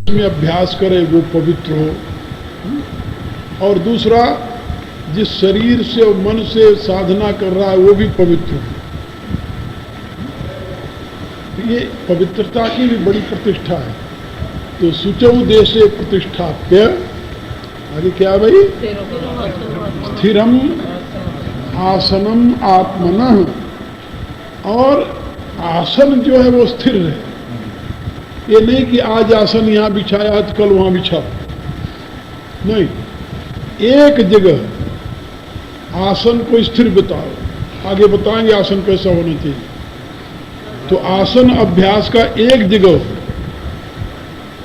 में अभ्यास करे वो पवित्र हो, और दूसरा जिस शरीर से और मन से साधना कर रहा है वो भी पवित्र हो। ये पवित्रता की भी बड़ी प्रतिष्ठा है। तो शुचौ देशे प्रतिष्ठाप्य, आगे क्या भाई, स्थिरम आसनम आत्मनः, और आसन जो है वो स्थिर है। ये नहीं कि आज आसन यहाँ बिछाया आज कल वहाँ बिछा, नहीं, एक जगह आसन को स्थिर बताओ। आगे बताएंगे आसन कैसा होना चाहिए। तो आसन अभ्यास का एक जगह,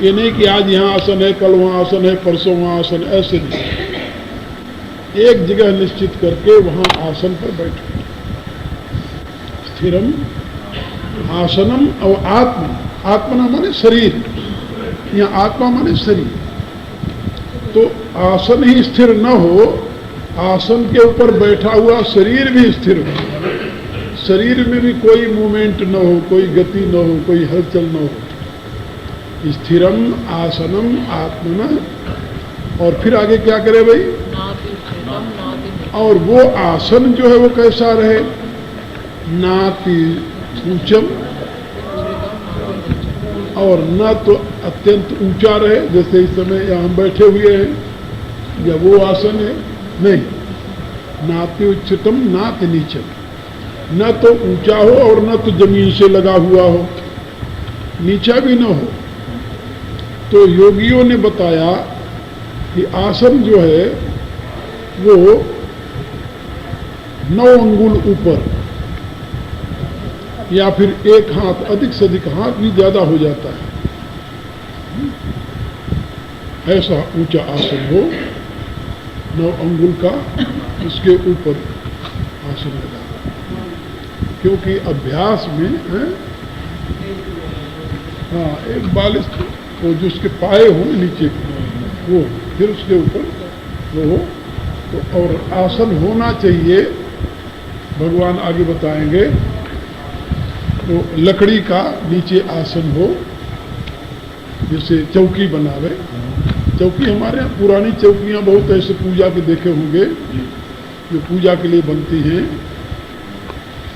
ये नहीं कि आज यहाँ आसन है कल वहाँ आसन है परसों वहाँ आसन, ऐसे नहीं। एक जगह निश्चित करके वहाँ आसन पर बैठो। स्थिरम आसनम और आत्मना माने शरीर, यहाँ आत्मा माने शरीर। तो आसन ही स्थिर न हो, आसन के ऊपर बैठा हुआ शरीर भी स्थिर हो, शरीर में भी कोई मूवमेंट न हो, कोई गति न हो, कोई हलचल न हो। स्थिरम आसनम आत्मना, और फिर आगे क्या करे भाई, और वो आसन जो है वो कैसा रहे, नाति ऊंचम, और न तो अत्यंत ऊंचा रहे, जैसे इस समय यहाँ हम बैठे हुए हैं, या वो आसन है, नहीं, नाति उच्चतम नाति नीचम, न तो ऊंचा हो और न तो जमीन से लगा हुआ हो, नीचा भी न हो। तो योगियों ने बताया कि आसन जो है वो 9 अंगुल ऊपर, या फिर एक हाथ, अधिक से अधिक हाथ भी ज्यादा हो जाता है, ऐसा ऊंचा आसन हो 9 अंगुल का, उसके ऊपर आसन लगा। क्योंकि अभ्यास में है, हाँ, एक बालिश वो जो उसके पाए हो नीचे वो, फिर उसके ऊपर वो हो। तो और आसन होना चाहिए, भगवान आगे बताएंगे, तो लकड़ी का नीचे आसन हो, जैसे चौकी बनावे। चौकी हमारे यहाँ पुरानी चौकियाँ बहुत ऐसे पूजा के देखे होंगे, जो पूजा के लिए बनती हैं,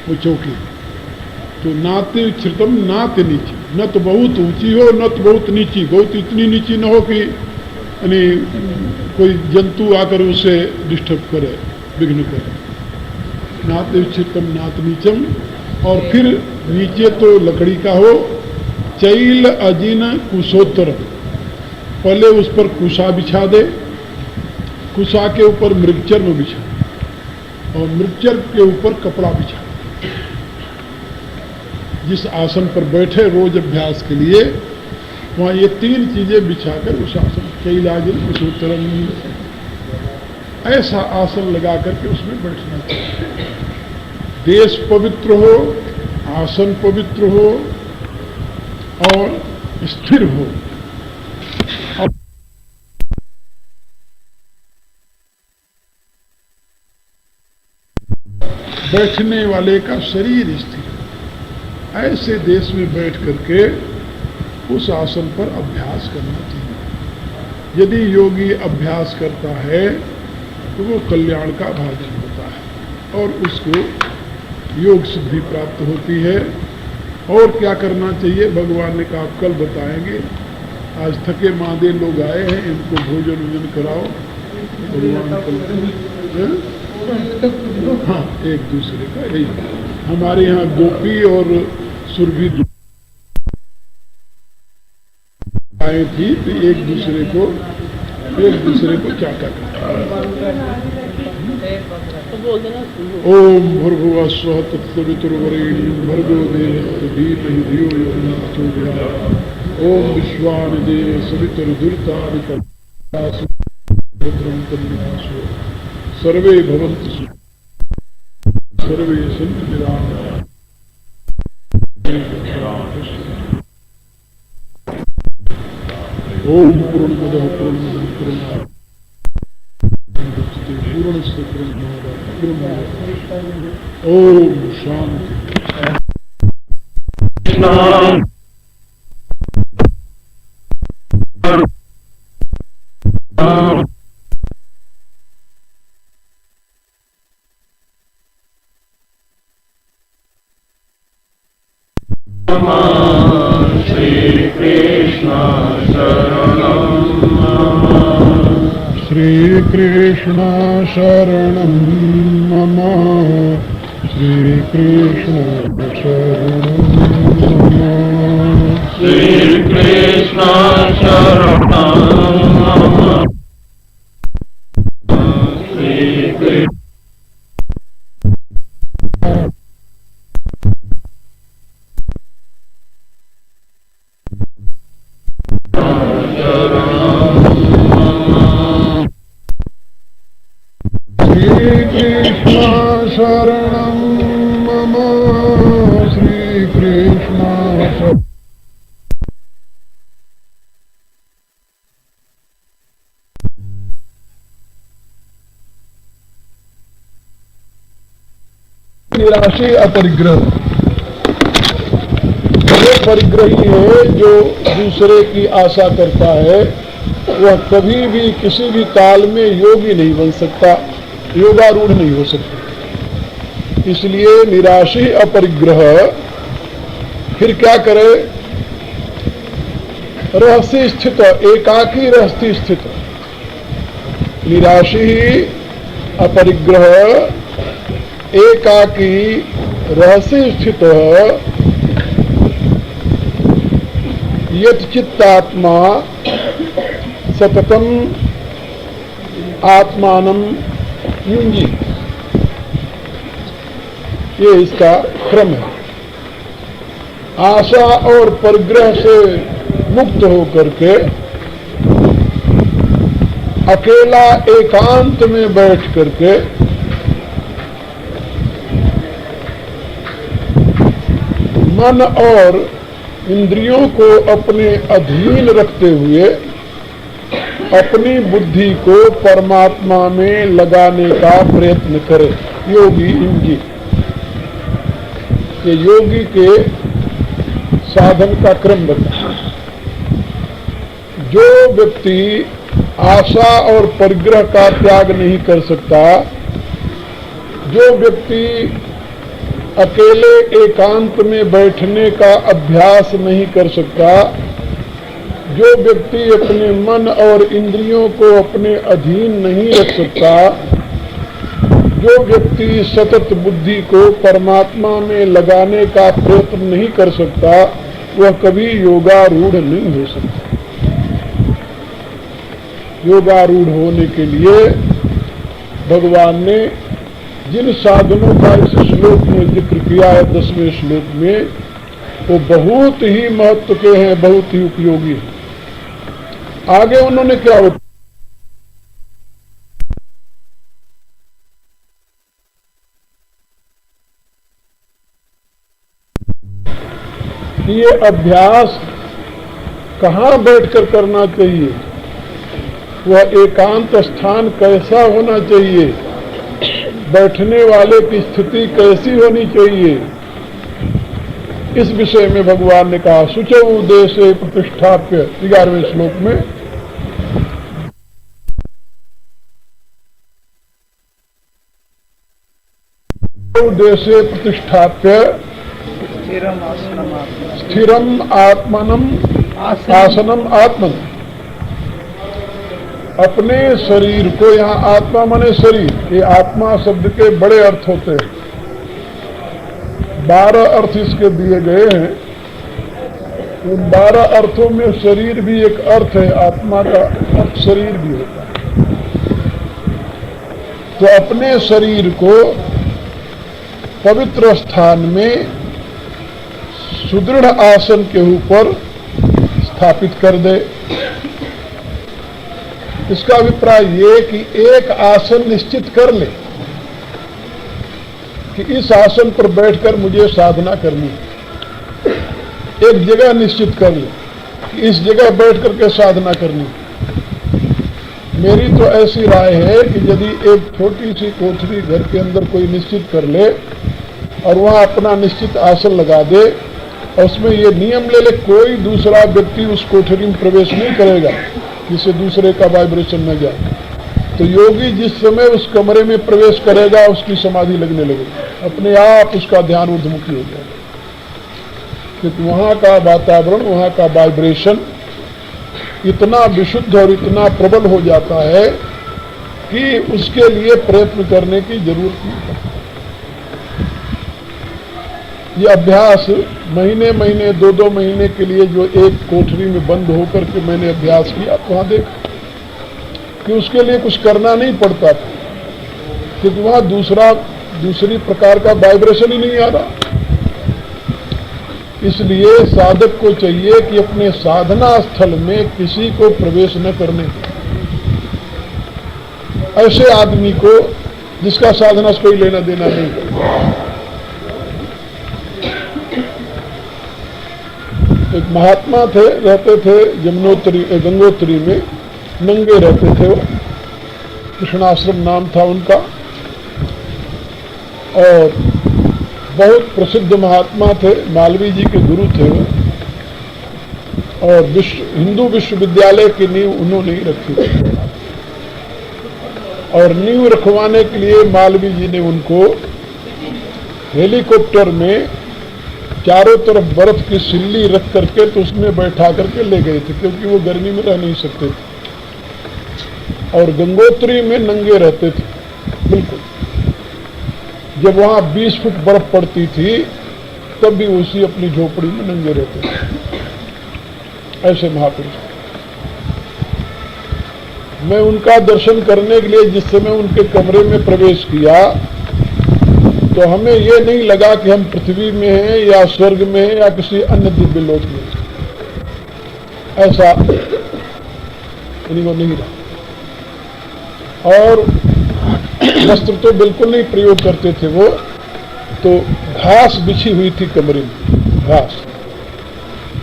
वो चौकी। तो नाते उच्चतम नाते नीचे, न तो बहुत ऊंची हो न तो बहुत नीची, बहुत इतनी नीची न हो कि यानी कोई जंतु आकर उसे डिस्टर्ब करे, विघ्न करे। नाते उच्चतम नात नीचम, और फिर नीचे तो लकड़ी का हो। चैल अजिन कुशोत्तर, पहले उस पर कुशा बिछा दे, कुशा के ऊपर मृगचर्म बिछा, और मृगचर्म के ऊपर कपड़ा बिछा। जिस आसन पर बैठे रोज अभ्यास के लिए, वहाँ ये 3 चीजें बिछाकर उस आसन, चैलाजिन कुशोत्तरम, ऐसा आसन लगा करके उसमें बैठना चाहिए। देश पवित्र हो, आसन पवित्र हो और स्थिर हो। बैठने वाले का शरीर स्थिर, ऐसे देश में बैठ करके उस आसन पर अभ्यास करना चाहिए। यदि योगी अभ्यास करता है तो वो कल्याण का भाजन होता है और उसको योग सिद्धि प्राप्त होती है। और क्या करना चाहिए, भगवान ने कहा आप कल बताएंगे। आज थके मादे लोग आए हैं, इनको भोजन वोजन कराओ। भगवान कल, हाँ, एक दूसरे का यही, हमारे यहाँ गोपी और सुरभि आए थी, तो एक दूसरे को चाटा करता। ओम भूर्भुवः स्वः तत्सवितुर्वरेण्यं भर्गो देवस्य धीमहि धियो यो नः प्रचोदयात्। ओम विश्वानिदेव सवितुर्धुर्तारितं भद्रं कर्णिभासो सर्वे भवन्तु सुखिनः सर्वे सन्तु निरामयाः। ओम पूर्णमदः पूर्णमिदं पूर्णात् पूर्णस्य पूर्णमादाय। ओम शांति। श्री कृष्ण शरणं श्री कृष्ण शरणं मम श्री कृष्ण शरणं मम श्री कृष्ण शरणं मम श्री कृष्ण शरणं मम श्री कृष्ण निराशी अपरिग्रह। वो परिग्रही है जो दूसरे की आशा करता है, वह कभी भी किसी भी काल में योगी नहीं बन सकता, योगारूढ़ नहीं हो सकता। इसलिए निराशी अपरिग्रह फिर क्या करे? रहस्य स्थित, एकाकी रहस्य स्थित। निराशी अपरिग्रह एकाकी रहस्य स्थित यत चित्तात्मा सततम आत्मानं युंजी, ये इसका क्रम है। आशा और परिग्रह से मुक्त होकर के अकेला एकांत में बैठ करके मन और इंद्रियों को अपने अधीन रखते हुए अपनी बुद्धि को परमात्मा में लगाने का प्रयत्न करे। योगी इनकी, ये योगी के साधन का क्रम बता। जो व्यक्ति आशा और परिग्रह का त्याग नहीं कर सकता, जो व्यक्ति अकेले एकांत में बैठने का अभ्यास नहीं कर सकता, जो व्यक्ति अपने मन और इंद्रियों को अपने अधीन नहीं रख सकता, जो व्यक्ति सतत बुद्धि को परमात्मा में लगाने का प्रयत्न नहीं कर सकता, वह कभी योगारूढ़ नहीं हो सकता। योगारूढ़ होने के लिए भगवान ने जिन साधनों का इस श्लोक में जिक्र किया है 10वें श्लोक में, वो बहुत ही महत्व के हैं, बहुत ही उपयोगी हैं। आगे उन्होंने क्या बताया? ये अभ्यास कहाँ बैठकर करना चाहिए, वह एकांत स्थान कैसा होना चाहिए, बैठने वाले की स्थिति कैसी होनी चाहिए, इस विषय में भगवान ने कहा शुचौ देशे प्रतिष्ठाप्य 11वें श्लोक में। देशे प्रतिष्ठाप्य स्थिरम आत्मनम आसनम आत्मन। अपने शरीर को, यहाँ आत्मा माने शरीर, ये आत्मा शब्द के बड़े अर्थ होते हैं, 12 अर्थ इसके दिए गए हैं। उन 12 अर्थों में शरीर भी एक अर्थ है, आत्मा का अर्थ शरीर भी होता है। तो अपने शरीर को पवित्र स्थान में सुदृढ़ आसन के ऊपर स्थापित कर दे। इसका अभिप्राय ये कि एक आसन निश्चित कर ले कि इस आसन पर बैठकर मुझे साधना करनी है। एक जगह निश्चित कर ले कि इस जगह बैठ करके साधना करनी है। मेरी तो ऐसी राय है कि यदि एक छोटी सी कोठरी घर के अंदर कोई निश्चित कर ले और वहां अपना निश्चित आसन लगा दे, और उसमें ये नियम ले ले, कोई दूसरा व्यक्ति उस कोठरी में प्रवेश नहीं करेगा जिससे दूसरे का वाइब्रेशन न जाए। तो योगी जिस समय उस कमरे में प्रवेश करेगा उसकी समाधि लगने लगेगी, अपने आप उसका ध्यान ऊर्ध्वमुखी हो जाएगा, क्योंकि वहाँ का वातावरण, वहाँ का वाइब्रेशन इतना विशुद्ध और इतना प्रबल हो जाता है कि उसके लिए प्रयत्न करने की जरूरत नहीं पड़ती। ये अभ्यास महीने महीने 2-2 महीने के लिए जो एक कोठरी में बंद होकर के मैंने अभ्यास किया, तो वहाँ देखा कि उसके लिए कुछ करना नहीं पड़ता था, क्योंकि वहाँ दूसरी प्रकार का वाइब्रेशन ही नहीं आ रहा। इसलिए साधक को चाहिए कि अपने साधना स्थल में किसी को प्रवेश न करने दें। ऐसे आदमी को जिसका साधना से कोई लेना देना नहीं। एक महात्मा थे, रहते थे गंगोत्री में, नंगे रहते थे वो, कृष्णाश्रम नाम था उनका, और बहुत प्रसिद्ध महात्मा थे, मालवीय जी के गुरु थे वो, और हिंदू विश्वविद्यालय की नींव उन्होंने ही रखी थी। और नींव रखवाने के लिए मालवीय जी ने उनको हेलीकॉप्टर में चारों तरफ बर्फ की सिल्ली रख करके तो उसमें बैठा करके ले गए थे, क्योंकि वो गर्मी में रह नहीं सकते थे और गंगोत्री में नंगे रहते थे बिल्कुल। जब वहां 20 फुट बर्फ पड़ती थी तब भी उसी अपनी झोपड़ी में नंगे रहते थे। ऐसे महापुरुष मैं उनका दर्शन करने के लिए जिस समय उनके कमरे में प्रवेश किया तो हमें ये नहीं लगा कि हम पृथ्वी में हैं या स्वर्ग में हैं या किसी अन्य दिव्य लोक में। ऐसा वो नहीं रहा। और वस्त्र तो बिल्कुल नहीं प्रयोग करते थे वो, तो घास बिछी हुई थी कमरे में, घास,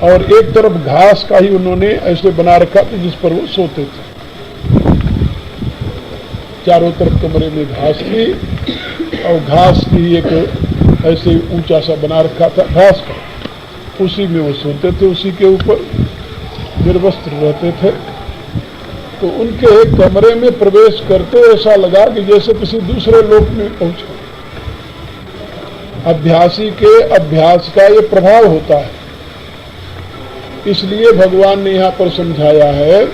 और एक तरफ घास का ही उन्होंने ऐसे बना रखा था जिस पर वो सोते थे। चारों तरफ कमरे में घास थी और घास की एक ऐसे ऊंचा सा बना रखा था घास का, उसी में वो सोते थे, उसी के ऊपर निर्वस्त्र रहते थे। तो उनके कमरे में प्रवेश करते ऐसा लगा कि जैसे किसी दूसरे लोक में पहुंचा। अभ्यासी के अभ्यास का ये प्रभाव होता है। इसलिए भगवान ने यहाँ पर समझाया है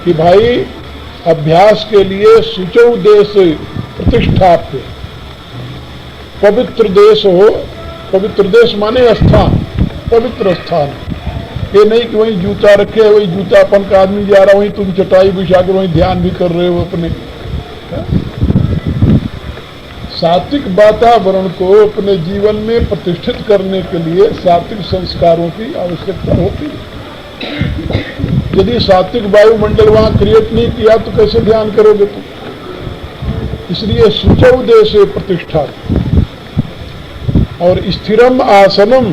कि भाई अभ्यास के लिए शुचौ देश प्रतिष्ठाप्य, पवित्र देश हो। पवित्र देश माने स्थान, पवित्र स्थान। ये नहीं कि वहीं जूता रखे, वही जूता अपन का आदमी जा रहा, वहीं तुम चटाई बिछा कर वहीं ध्यान भी कर रहे हो अपने। सात्विक वातावरण को अपने जीवन में प्रतिष्ठित करने के लिए सात्विक संस्कारों की आवश्यकता होती है। यदि सात्विक वायुमंडल वहां क्रिएट नहीं किया तो कैसे ध्यान करोगे तुम? इसलिए शुचौ देशे प्रतिष्ठा और स्थिरम आसनम।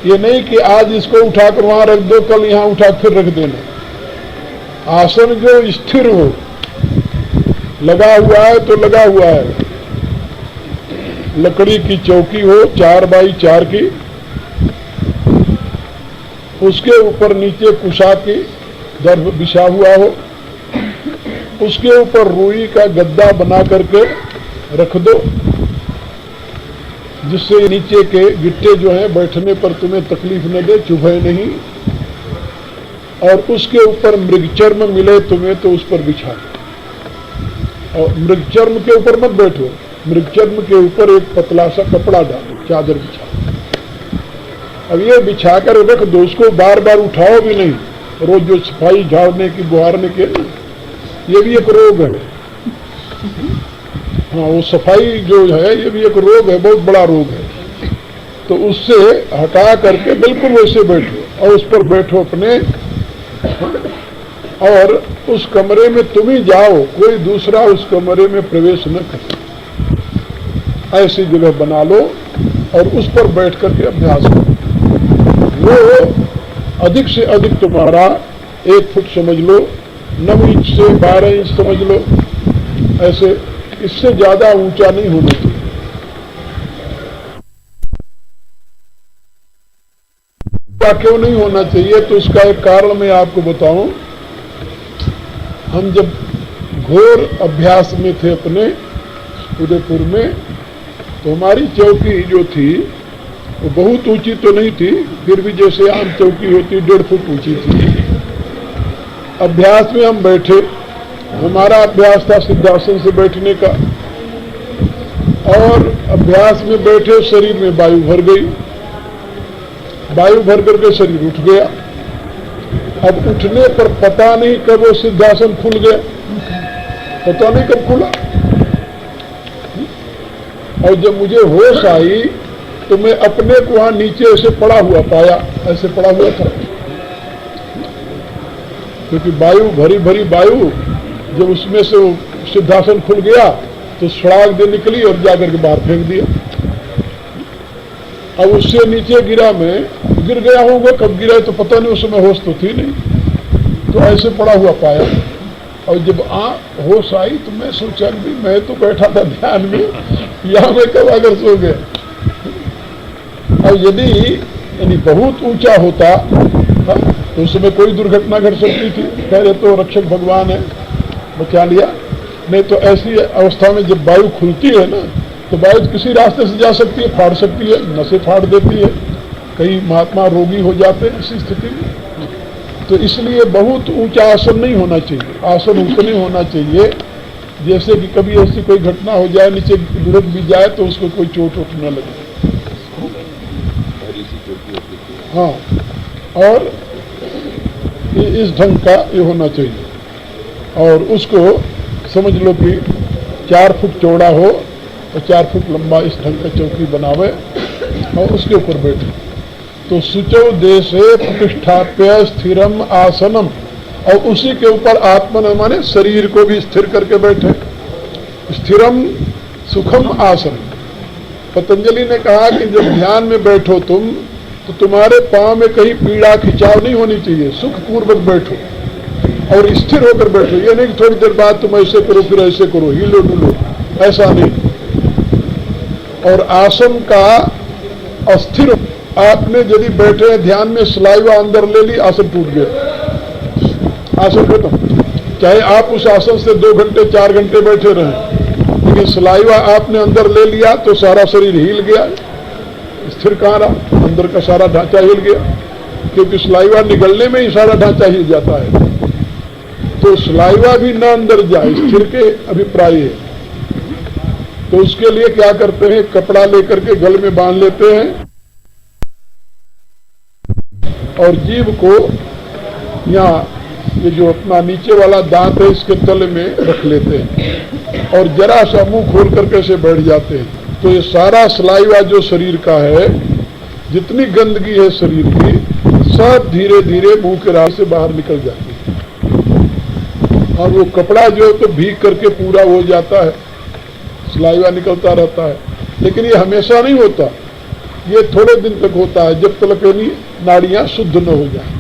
ये नहीं कि आज इसको उठाकर वहां रख दो, कल यहां उठा फिर रख देना। आसन जो स्थिर हो, लगा हुआ है तो लगा हुआ है। लकड़ी की चौकी हो 4x4 की, उसके ऊपर नीचे कुशा की दर्भ बिछा हुआ हो, उसके ऊपर रुई का गद्दा बना करके रख दो जिससे नीचे के गिट्टे जो हैं बैठने पर तुम्हें तकलीफ न दे, चुभे नहीं। और उसके ऊपर मृगचर्म मिले तुम्हें तो उस पर बिछा दो। और मृगचर्म के ऊपर मत बैठो, मृगचर्म के ऊपर एक पतला सा कपड़ा डालो, चादर बिछा। अब ये बिछा कर रख दो, उसको बार बार उठाओ भी नहीं। रोज जो सफाई झाड़ने की बुहारने के, ये भी एक रोग है। हाँ, वो सफाई जो है ये भी एक रोग है, बहुत बड़ा रोग है। तो उससे हटा करके बिल्कुल वैसे बैठो और उस पर बैठो अपने, और उस कमरे में तुम ही जाओ, कोई दूसरा उस कमरे में प्रवेश न करे। ऐसी जगह बना लो और उस पर बैठ करके अभ्यास करो। वो अधिक से अधिक तुम्हारा 1 फुट समझ लो, 9 इंच से 12 इंच समझ लो, ऐसे इससे ज्यादा ऊंचा नहीं होना चाहिए। क्या क्यों नहीं होना चाहिए, तो उसका एक कारण मैं आपको बताऊं। हम जब घोर अभ्यास में थे अपने उदयपुर में, तो हमारी चौकी जो थी वो बहुत ऊंची तो नहीं थी, फिर भी जैसे आम चौकी होती 1.5 फुट ऊंची थी। अभ्यास में हम बैठे, हमारा अभ्यास था सिद्धासन से बैठने का, और अभ्यास में बैठे शरीर में वायु भर गई, वायु भर करके शरीर उठ गया। अब उठने पर पता नहीं कब वो सिद्धासन खुल गया, पता नहीं कब खुला। और जब मुझे होश आई तो मैं अपने को वहां नीचे ऐसे पड़ा हुआ पाया, ऐसे पड़ा हुआ था, क्योंकि वायु भरी भरी वायु जब उसमें से वो सिद्धासन खुल गया तो सड़ाक दे निकली और जाकर के बाहर फेंक दिया। अब उससे नीचे गिरा, मैं गिर गया होऊंगा, कब गिरा तो पता नहीं, उस समय होश तो थी नहीं, तो ऐसे पड़ा हुआ पाया। और जब होश आई तो मैं सोचा कि मैं तो बैठा था ध्यान में, यहां मैं कब आकर सो गया। और यानी बहुत ऊंचा होता तो उस समय कोई दुर्घटना घट सकती थी, कह रहे तो रक्षक भगवान है, बचा लिया। नहीं तो ऐसी अवस्था में जब वायु खुलती है ना, तो वायु किसी रास्ते से जा सकती है, फाड़ सकती है, नसें फाड़ देती है, कई महात्मा रोगी हो जाते हैं ऐसी स्थिति में। तो इसलिए बहुत ऊंचा आसन नहीं होना चाहिए, आसन उतने होना चाहिए जैसे कि कभी ऐसी कोई घटना हो जाए, नीचे लुढ़क भी जाए तो उसको कोई चोट वोट न लगे। हाँ, और इस ढंग का ये होना चाहिए, और उसको समझ लो कि 4 फुट चौड़ा हो और 4 फुट लंबा, इस ढंग का चौकी बनावे और उसके ऊपर बैठे। तो शुचौ देशे प्रतिष्ठाप्य स्थिरम आसनम, और उसी के ऊपर आत्मन माने शरीर को भी स्थिर करके बैठे। स्थिरम सुखम आसन। पतंजलि ने कहा कि जब ध्यान में बैठो तुम, तो तुम्हारे पांव में कहीं पीड़ा खिंचाव नहीं होनी चाहिए, सुख पूर्वक बैठो और स्थिर होकर बैठो। ये नहीं कि थोड़ी देर बाद तुम ऐसे करो फिर ऐसे करो, हिलो डुलो, ऐसा नहीं। और आसन का अस्थिर, आपने यदि बैठे हैं ध्यान में, सलाइवा अंदर ले ली, आसन टूट गया, आसन खत्म। चाहे आप उस आसन से 2 घंटे 4 घंटे बैठे रहें, लेकिन सलाइवा आपने अंदर ले लिया तो सारा शरीर हिल गया, स्थिर कहाँ रहा, अंदर का सारा ढांचा हिल गया, क्योंकि सलाइवा निकलने में ही सारा ढांचा हिल जाता है। तो सलाइवा भी न अंदर जाए, स्थिर के अभिप्राय है। तो उसके लिए क्या करते हैं, कपड़ा लेकर के गल में बांध लेते हैं और जीभ को यहाँ ये जो अपना नीचे वाला दांत है इसके तले में रख लेते हैं और जरा सा मुंह खोल करके से बैठ जाते हैं। तो ये सारा सलाइवा जो शरीर का है, जितनी गंदगी है शरीर की, सब धीरे धीरे मुंह के रास्ते से बाहर निकल जाती है। और वो कपड़ा जो तो भीग करके पूरा हो जाता है, सलाइवा निकलता रहता है। लेकिन ये हमेशा नहीं होता, ये थोड़े दिन तक होता है, जब तक यानी नाड़ियां शुद्ध न हो जाए।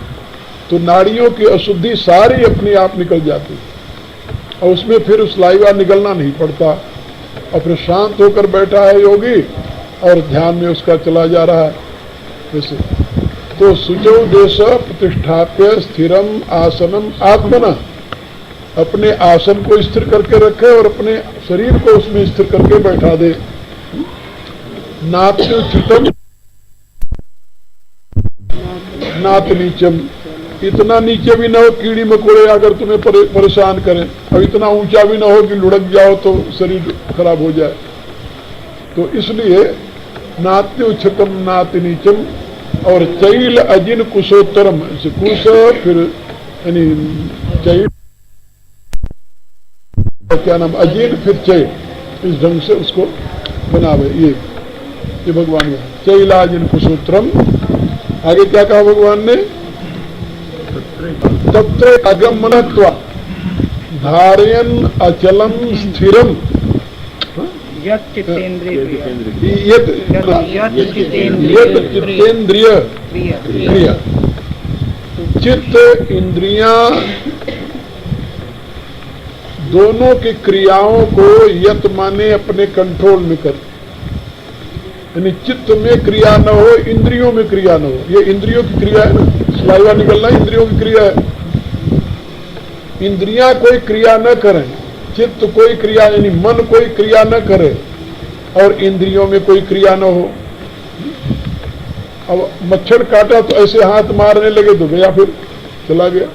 तो नाड़ियों की अशुद्धि सारी अपने आप निकल जाती है और उसमें फिर सलाइवा निकलना नहीं पड़ता। और फिर शांत होकर बैठा है योगी और ध्यान में उसका चला जा रहा है जैसे। तो शुचौ देश प्रतिष्ठाप्य स्थिरम आसनम आत्मना, अपने आसन को स्थिर करके रखे और अपने शरीर को उसमें स्थिर करके बैठा दे। नात्युचितम नात नीचम, इतना नीचे भी ना हो कीड़ी मकोड़े आकर तुम्हें परेशान करें, और इतना ऊंचा भी ना हो कि लुढ़क जाओ तो शरीर खराब हो जाए। तो इसलिए नात्युचितम नात नीचम, और चैल अजिन कुशोत्तरम, कुश फिर यानी चैल क्या नाम, अजीन फिर चैल, इस ढंग से उसको बनावे। ये भगवान ने चैलाजिन कुशोत्तरम। आगे क्या कहा भगवान ने, तत्र अगमनत्वा धारयन अचलम स्थिरम यत् चित्तेन्द्रिय क्रिया। चित्त इंद्रियां दोनों की क्रियाओं को यत माने अपने कंट्रोल में कर, यानी चित्त में क्रिया न हो, इंद्रियों में क्रिया न हो। ये इंद्रियों की क्रिया है ना, सलाइवा निकलना इंद्रियों की क्रिया है। इंद्रियां कोई क्रिया न करें, चित्त कोई क्रिया यानी मन कोई क्रिया न करे और इंद्रियों में कोई क्रिया न हो। अब मच्छर काटा तो ऐसे हाथ मारने लगे तो गया, फिर चला गया।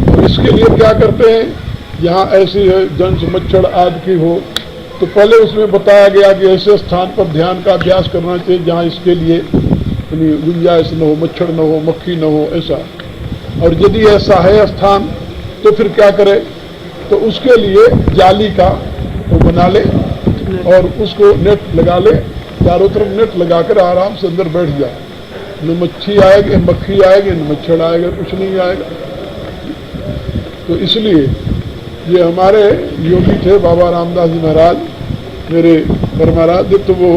और इसके लिए क्या करते हैं, जहां ऐसी है दंश मच्छर आदि की हो तो पहले उसमें बताया गया कि ऐसे स्थान पर ध्यान का अभ्यास करना चाहिए जहां इसके लिए गुंजाइश न हो, मच्छर न हो, मक्खी न हो, ऐसा। और यदि ऐसा है स्थान तो फिर क्या करे, तो उसके लिए जाली का वो बना ले और उसको नेट लगा ले, चारों तरफ नेट लगाकर आराम से अंदर बैठ जाए। न मच्छी आएगी, मक्खी आएगी, न मच्छर आएगा, कुछ नहीं आएगा। तो इसलिए ये हमारे योगी थे बाबा रामदास जी महाराज, मेरे परमाराध्य, तो वो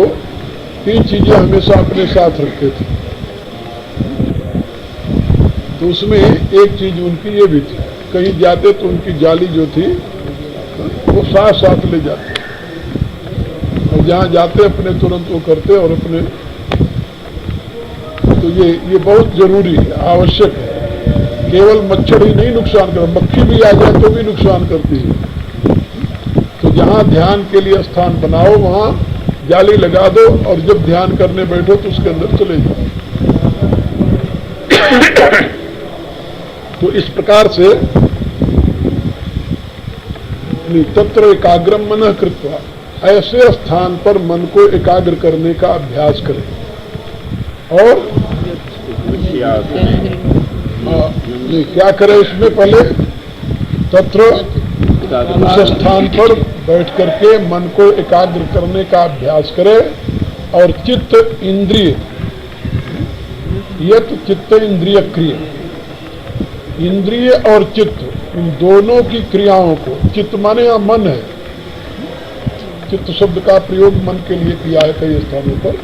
3 चीजें हमेशा अपने साथ रखते थे। तो उसमें एक चीज उनकी ये भी थी, कहीं जाते तो उनकी जाली जो थी वो साथ ले जाते और जहां जाते अपने तुरंत वो करते और अपने। तो ये बहुत जरूरी है, आवश्यक है। केवल मच्छर ही नहीं नुकसान कर, मक्खी भी आ जाए तो भी नुकसान करती है। तो जहां ध्यान के लिए स्थान बनाओ वहां जाली लगा दो और जब ध्यान करने बैठो तो उसके अंदर चले जाओ। तो इस प्रकार से तत्र एकाग्रम मनः कृत्वा, ऐसे स्थान पर मन को एकाग्र करने का अभ्यास करें। और क्या करें इसमें, पहले तत्र उस स्थान पर बैठ करके मन को एकाग्र करने का अभ्यास करें। और चित्त इंद्रिय, यत चित्त इंद्रिय क्रिया, इंद्रिय और चित्त इन दोनों की क्रियाओं को, चित्त माने या मन है, चित्त शब्द का प्रयोग मन के लिए किया है कई स्थानों पर।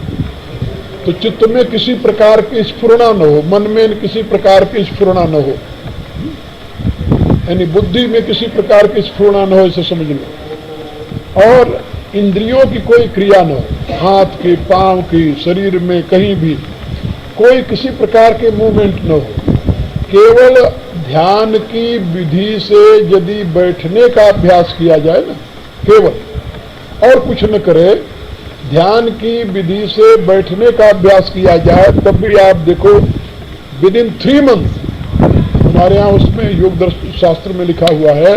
तो चित्त में किसी प्रकार की स्फुरणा न हो, मन में किसी प्रकार की स्फुरणा न हो, यानी बुद्धि में किसी प्रकार की स्फुरणा न हो, इसे समझ लो। और इंद्रियों की कोई क्रिया न हो, हाथ की, पांव की, शरीर में कहीं भी कोई किसी प्रकार के मूवमेंट न हो। केवल ध्यान की विधि से यदि बैठने का अभ्यास किया जाए ना, केवल, और कुछ न करे, ध्यान की विधि से बैठने का अभ्यास किया जाए, तब भी आप देखो विद इन 3 मंथ, हमारे यहाँ उसमें योग दर्शन शास्त्र में लिखा हुआ है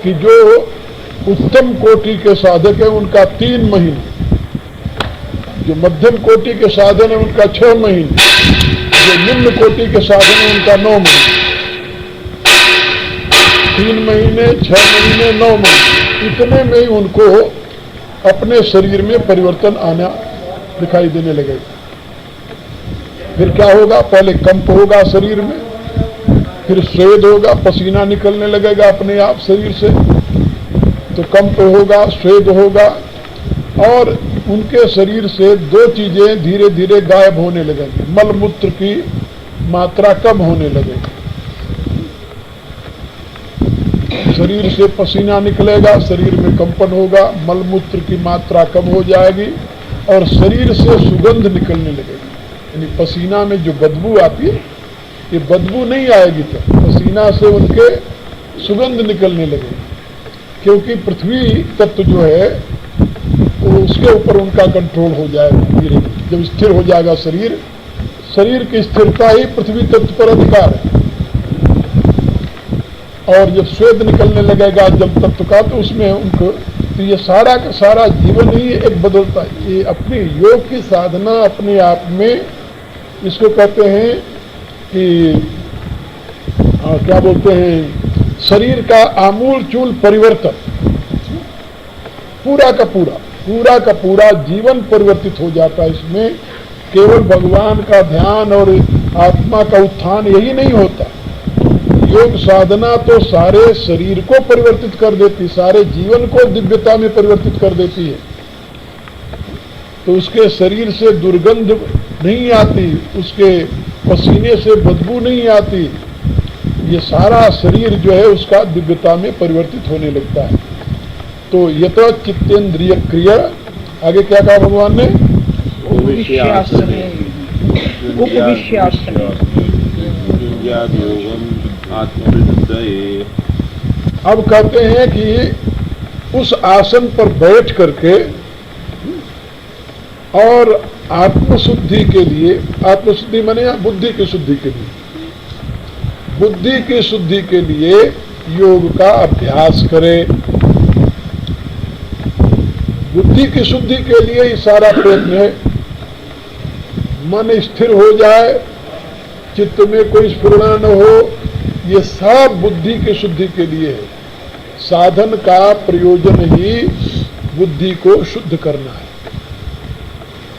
कि जो उत्तम कोटि के साधक है उनका 3 महीने, जो मध्यम कोटि के साधन है उनका 6 महीने, जो निम्न कोटि के साधन है उनका 9 महीने। 3 महीने, 6 महीने, 9 महीने, इतने में ही उनको अपने शरीर में परिवर्तन आना दिखाई देने लगेगा। फिर क्या होगा, पहले कंप होगा शरीर में, फिर स्वेद होगा, पसीना निकलने लगेगा अपने आप शरीर से, तो कंप होगा, स्वेद होगा, और उनके शरीर से 2 चीजें धीरे धीरे गायब होने लगेंगी। मल मूत्र की मात्रा कम होने लगेगी, शरीर से पसीना निकलेगा, शरीर में कंपन होगा, मल मूत्र की मात्रा कम हो जाएगी और शरीर से सुगंध निकलने लगेगी। यानी पसीना में जो बदबू आती है, ये बदबू नहीं आएगी, तो पसीना से उनके सुगंध निकलने लगेगी, क्योंकि पृथ्वी तत्व जो है वो उसके ऊपर उनका कंट्रोल हो जाएगा धीरे धीरे। जब स्थिर हो जाएगा शरीर, शरीर की स्थिरता ही पृथ्वी तत्व पर अधिकार है। और जब स्वेद निकलने लगेगा जल तत्व का, तो उसमें उनको, तो ये सारा का सारा जीवन ही एक बदलता है। ये अपनी योग की साधना अपने आप में, इसको कहते हैं कि क्या बोलते हैं, शरीर का आमूल चूल परिवर्तन, पूरा का पूरा जीवन परिवर्तित हो जाता है। इसमें केवल भगवान का ध्यान और आत्मा का उत्थान यही नहीं होता, योग साधना तो सारे शरीर को परिवर्तित कर देती, सारे जीवन को दिव्यता में परिवर्तित कर देती है। तो उसके शरीर से दुर्गंध नहीं आती, उसके पसीने से बदबू नहीं आती, ये सारा शरीर जो है उसका दिव्यता में परिवर्तित होने लगता है। तो यत चित्तेंद्रिय क्रिया आगे क्या कहा भगवान ने? उपविश्यासने आत्मविशुद्धये। अब कहते हैं कि उस आसन पर बैठ करके और आत्मशुद्धि के लिए, आत्मशुद्धि माने या बुद्धि की शुद्धि के लिए, बुद्धि की शुद्धि के लिए योग का अभ्यास करें। बुद्धि की शुद्धि के लिए ही सारा प्रयत्न है। मन स्थिर हो जाए, चित्त में कोई स्फुरणा न हो, ये सब बुद्धि की शुद्धि के लिए है। साधन का प्रयोजन ही बुद्धि को शुद्ध करना है,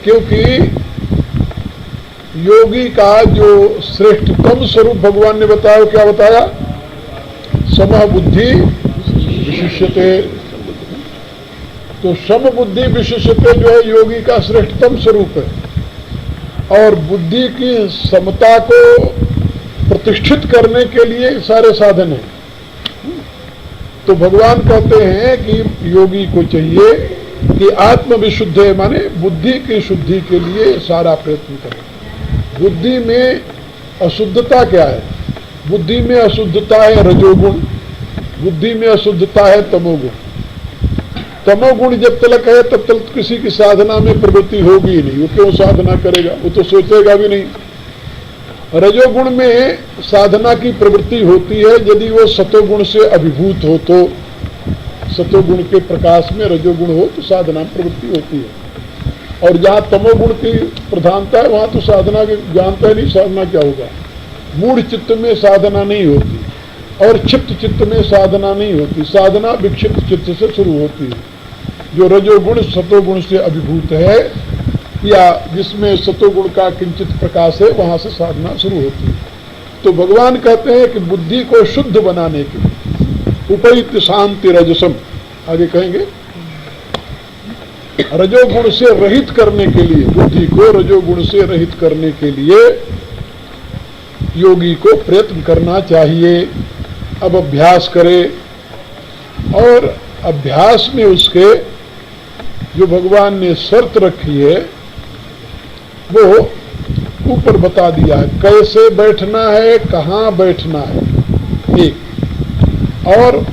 क्योंकि योगी का जो श्रेष्ठतम स्वरूप भगवान ने बताया, क्या बताया? समः बुद्धि विशिष्यते। तो सम बुद्धि विशिष्यते जो है योगी का श्रेष्ठतम स्वरूप है, और बुद्धि की समता को प्रतिष्ठित करने के लिए सारे साधन हैं। तो भगवान कहते हैं कि योगी को चाहिए कि आत्मविशुद्ध माने बुद्धि की शुद्धि के लिए सारा प्रयत्न करें। बुद्धि में अशुद्धता क्या है? बुद्धि में अशुद्धता है रजोगुण, बुद्धि में अशुद्धता है तमोगुण। तमोगुण जब तक है तब तक किसी की साधना में प्रवृत्ति होगी ही नहीं। वो क्यों साधना करेगा? वो तो सोचेगा भी नहीं। रजोगुण में साधना की प्रवृत्ति होती है यदि वो सतोगुण से अभिभूत हो, तो सतोगुण के प्रकाश में रजोगुण हो तो साधना प्रवृत्ति होती है। और जहाँ तमोगुण की प्रधानता है वहाँ तो साधना के जानता ही नहीं साधना क्या होगा। मूढ़ चित्त में साधना नहीं होती और क्षिप्त चित्त में साधना नहीं होती। साधना विक्षिप्त चित्त से शुरू होती है, जो रजोगुण सतोगुण से अभिभूत है या जिसमें सतोगुण का किंचित प्रकाश है, वहां से साधना शुरू होती है। तो भगवान कहते हैं कि बुद्धि को शुद्ध बनाने के लिए उपयुक्त शांति रजसम, आगे कहेंगे रजोगुण से रहित करने के लिए, बुद्धि को रजोगुण से रहित करने के लिए योगी को प्रयत्न करना चाहिए। अब अभ्यास करे, और अभ्यास में उसके जो भगवान ने शर्त रखी है वो ऊपर बता दिया है। कैसे बैठना है, कहाँ बैठना है, एक। और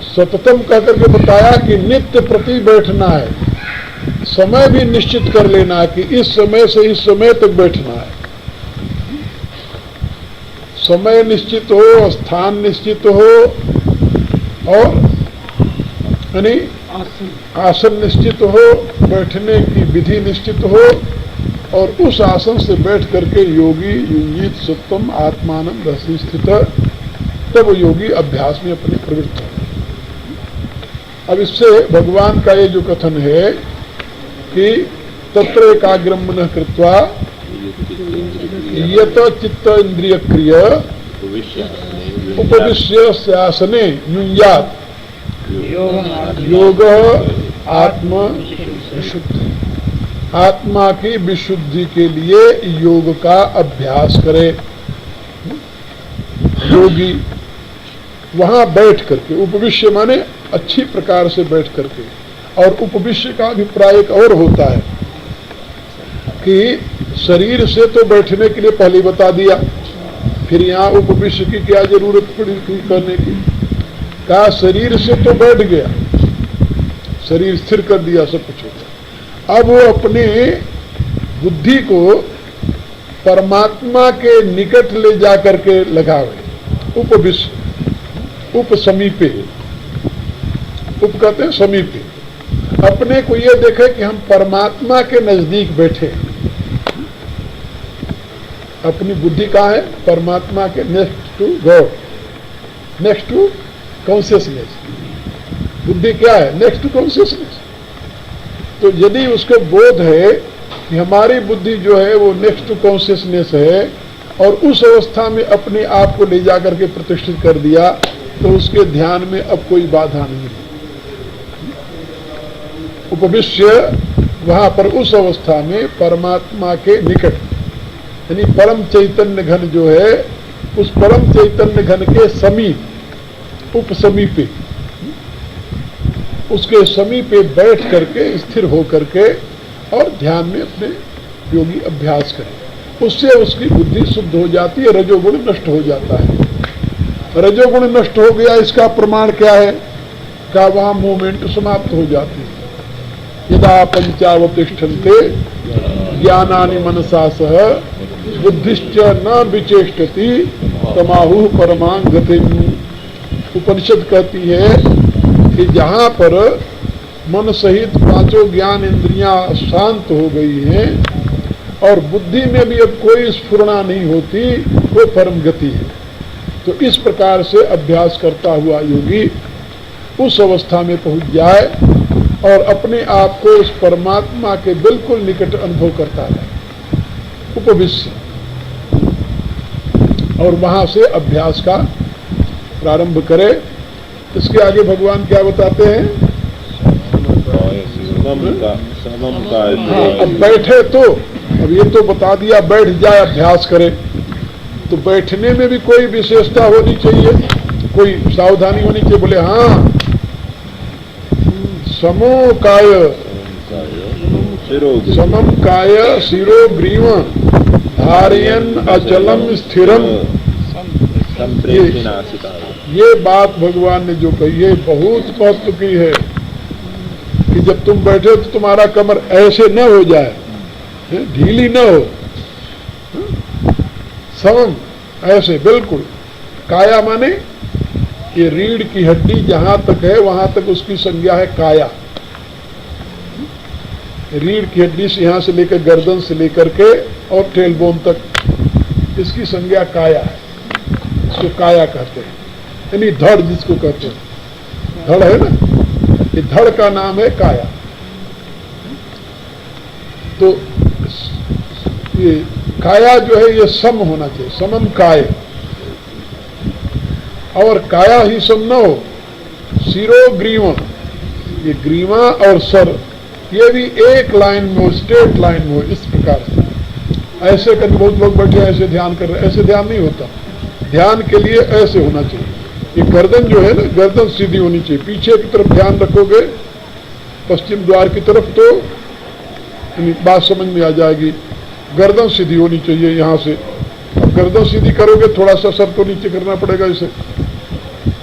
सततम कहकर के बताया कि नित्य प्रति बैठना है। समय भी निश्चित कर लेना है कि इस समय से इस समय तक बैठना है। समय निश्चित हो, स्थान निश्चित हो, और यानी आसन निश्चित हो, बैठने की विधि निश्चित हो, और उस आसन से बैठ करके योगी युंजित सुप्तम आत्मानंद रसि स्थित, तब योगी अभ्यास में अपने प्रवृत्त हो। अब इससे भगवान का ये जो कथन है कि तत्र एकाग्रम मनः कृत्वा यत चित्त इंद्रिय क्रिय उपविश्य स्यासने युंजात योग आत्म विशुद्धि। आत्मा की विशुद्धि के लिए योग का अभ्यास करे योगी, वहां बैठ करके। उपविश्य माने अच्छी प्रकार से बैठ करके। और उपविश्य का अभिप्राय एक और होता है कि शरीर से तो बैठने के लिए पहले बता दिया, फिर यहाँ उपविश्य की क्या जरूरत पड़ी करने की? कहा शरीर से तो बैठ गया, शरीर स्थिर कर दिया, सब कुछ हो गया। अब वो अपने बुद्धि को परमात्मा के निकट ले जा करके लगावे। उपविश्य, उप समीपे, उप कहते हैं समीपे। अपने को ये देखे कि हम परमात्मा के नजदीक बैठे। अपनी बुद्धि कहाँ है? परमात्मा के next to God, next to consciousness. बुद्धि क्या है? Next to consciousness. तो यदि उसको बोध है कि हमारी बुद्धि जो है वो नेक्स्ट टू कॉन्शियसनेस है, और उस अवस्था में अपने आप को ले जाकर के प्रतिष्ठित कर दिया, तो उसके ध्यान में अब कोई बाधा नहीं है। उपविश्य वहां पर उस अवस्था में परमात्मा के निकट, यानी परम चैतन्य घन जो है, उस परम चैतन्य घन के समीप, उपसमीपे। उसके समीप बैठ करके स्थिर हो करके और ध्यान में अपने योगी अभ्यास करे। उससे उसकी बुद्धि शुद्ध हो जाती है, रजोगुण नष्ट हो जाता है। रजोगुण नष्ट हो गया, इसका प्रमाण क्या है? का वहां मूवमेंट समाप्त हो जाती है। यदा पंचावतिष्ठन्ते ज्ञानानि मनसा सह बुद्धिश्च न विचेष्टति तमाहु परमां गतिम्। उपनिषद कहती है कि जहां पर मन सहित पांचों ज्ञान इंद्रियां शांत हो गई हैं और बुद्धि में भी अब कोई स्फुरणा नहीं होती, वो परम गति है। तो इस प्रकार से अभ्यास करता हुआ योगी उस अवस्था में पहुंच जाए और अपने आप को उस परमात्मा के बिल्कुल निकट अनुभव करता है, उपविश्य, और वहां से अभ्यास का प्रारंभ करे। इसके आगे भगवान क्या बताते हैं? अब बैठे तो, अब ये तो बता दिया बैठ जाए अभ्यास करे, तो बैठने में भी कोई विशेषता होनी चाहिए, कोई सावधानी होनी चाहिए। बोले हाँ, समो काय समम काय शिरो ग्रीव धारयन अचलम स्थिरम। ये बात भगवान ने जो कही है बहुत महत्व की है कि जब तुम बैठे तो तुम्हारा कमर ऐसे न हो जाए, ढीली न हो, समम ऐसे बिल्कुल। काया माने ये रीढ़ की हड्डी जहां तक है वहां तक उसकी संज्ञा है काया। रीढ़ की हड्डी से यहां से लेकर गर्दन से लेकर के और टेलबोन तक इसकी संज्ञा काया है, इसको काया कहते हैं। यानी धड़ जिसको कहते हैं, धड़ है ना, ये धड़ का नाम है काया। तो ये काया जो है ये सम होना चाहिए, समम काय। और काया ही सम न हो, सिरो ग्रीवा, ये ग्रीवा और सर ये भी एक लाइन में हो, स्ट्रेट लाइन में हो। इस प्रकार से ऐसे करके बहुत लोग बैठे ऐसे ध्यान कर रहे, ऐसे ध्यान नहीं होता। ध्यान के लिए ऐसे होना चाहिए। ये गर्दन जो है ना, गर्दन सीधी होनी चाहिए। पीछे की तरफ ध्यान रखोगे पश्चिम द्वार की तरफ तो बात समझ में आ जाएगी। गर्दन सीधी होनी चाहिए यहाँ से। अब गर्दन सीधी करोगे थोड़ा सा सर को नीचे करना पड़ेगा ऐसे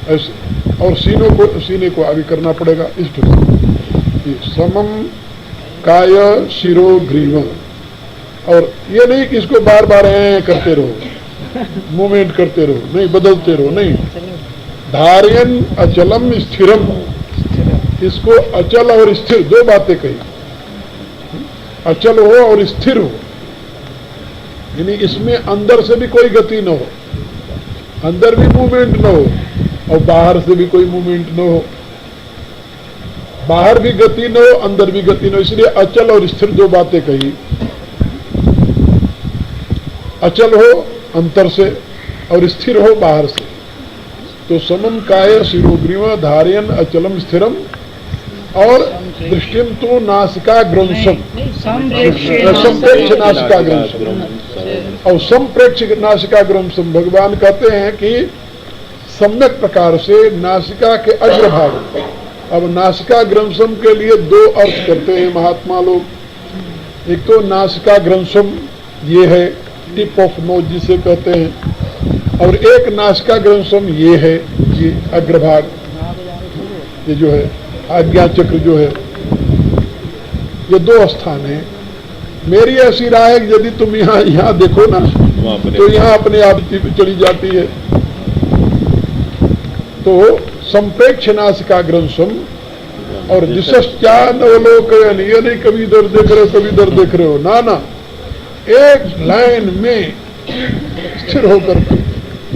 ऐसे, और सीने को आगे करना पड़ेगा इस तरह। समम काय शिरो ग्रीव। और ये नहीं कि इसको बार बार करते रहो, मूवमेंट करते रहो, नहीं बदलते रहो, नहीं। धार्यन अचलम स्थिरम, इसको अचल और स्थिर दो बातें कही। अचल हो और स्थिर हो, यानी इसमें अंदर से भी कोई गति न हो, अंदर भी मूवमेंट न हो और बाहर से भी कोई मूवमेंट न हो। बाहर भी गति न हो, अंदर भी गति न हो, इसलिए अचल और स्थिर दो बातें कही। अचल हो अंतर से और स्थिर हो बाहर से। तो समम काय शिरोग्रीव धारयन अचलम स्थिरम और दृष्टिम तो नासिका ग्रंसम, संप्रेक्ष नासिका ग्रंसम। और संप्रेक्ष नासिका ग्रंसम भगवान कहते हैं कि सम्यक प्रकार से नासिका के अग्रभाग। अब नासिका ग्रंसम के लिए दो अर्थ करते हैं महात्मा लोग। एक तो नासिका ग्रंसम ये है टिप ऑफ नोज जिसे कहते हैं, और एक नासिका ग्रंसम ये है, ये अग्रभाग, ये जो है आज्ञा चक्र जो है, ये दो स्थान है। मेरी ऐसी राय है कि यदि तुम यहाँ देखो ना तो यहाँ अपने आप चली जाती है। तो संप्रेक्ष नासिका ग्रंसम और दिशा नवलोक, ये नहीं कभी इधर देख रहे हो कभी इधर देख रहे हो, ना ना, एक लाइन में स्थिर होकर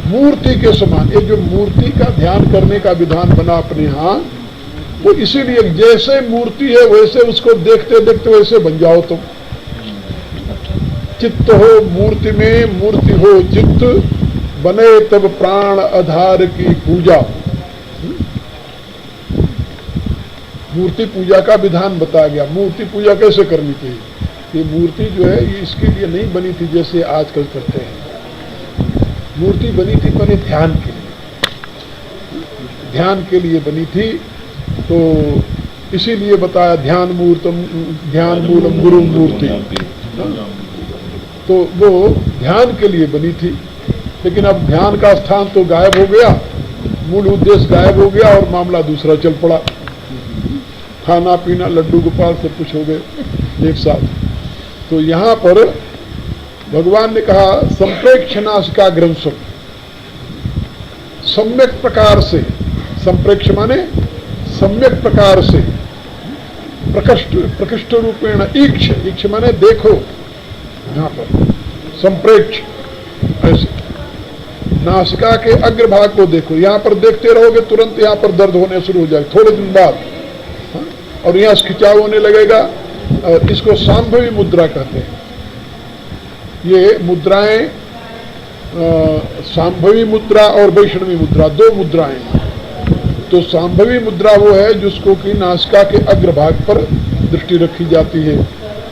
मूर्ति के समान। ये जो मूर्ति का ध्यान करने का विधान बना अपने यहाँ, वो इसीलिए जैसे मूर्ति है वैसे उसको देखते देखते वैसे बन जाओ तुम। चित्त हो मूर्ति में, मूर्ति हो चित्त, बने तब प्राण आधार की पूजा। मूर्ति पूजा का विधान बताया गया। मूर्ति पूजा कैसे करनी चाहिए। ये मूर्ति जो है ये इसके लिए नहीं बनी थी जैसे आजकल करते हैं। मूर्ति बनी थी पहले ध्यान के लिए, ध्यान के लिए बनी थी। तो इसीलिए बताया ध्यान मूलम गुरु मूर्ति। तो वो ध्यान के लिए बनी थी, लेकिन अब ध्यान का स्थान तो गायब हो गया, मूल उद्देश्य गायब हो गया और मामला दूसरा चल पड़ा। खाना पीना लड्डू गोपाल सब कुछ हो गए एक साथ। तो यहाँ पर भगवान ने कहा संप्रेक्षणासिकाग्रम सम्यक प्रकार से, संप्रेक्ष माने सम्यक प्रकार से, प्रकृष्ट रूपेण ईक्ष माने देखो, यहाँ पर संप्रेक्ष ऐसे नासिका के अग्रभाग को देखो। यहाँ पर देखते रहोगे तुरंत यहाँ पर दर्द होने शुरू हो जाएगा थोड़े दिन बाद, और यहाँ खिंचाव होने लगेगा। और इसको सांभवी मुद्रा कहते हैं। ये मुद्राएं सांभवी मुद्रा और वैष्णवी मुद्रा, दो मुद्राएं। तो सांभवी मुद्रा वो है जिसको कि नासिका के अग्रभाग पर दृष्टि रखी जाती है,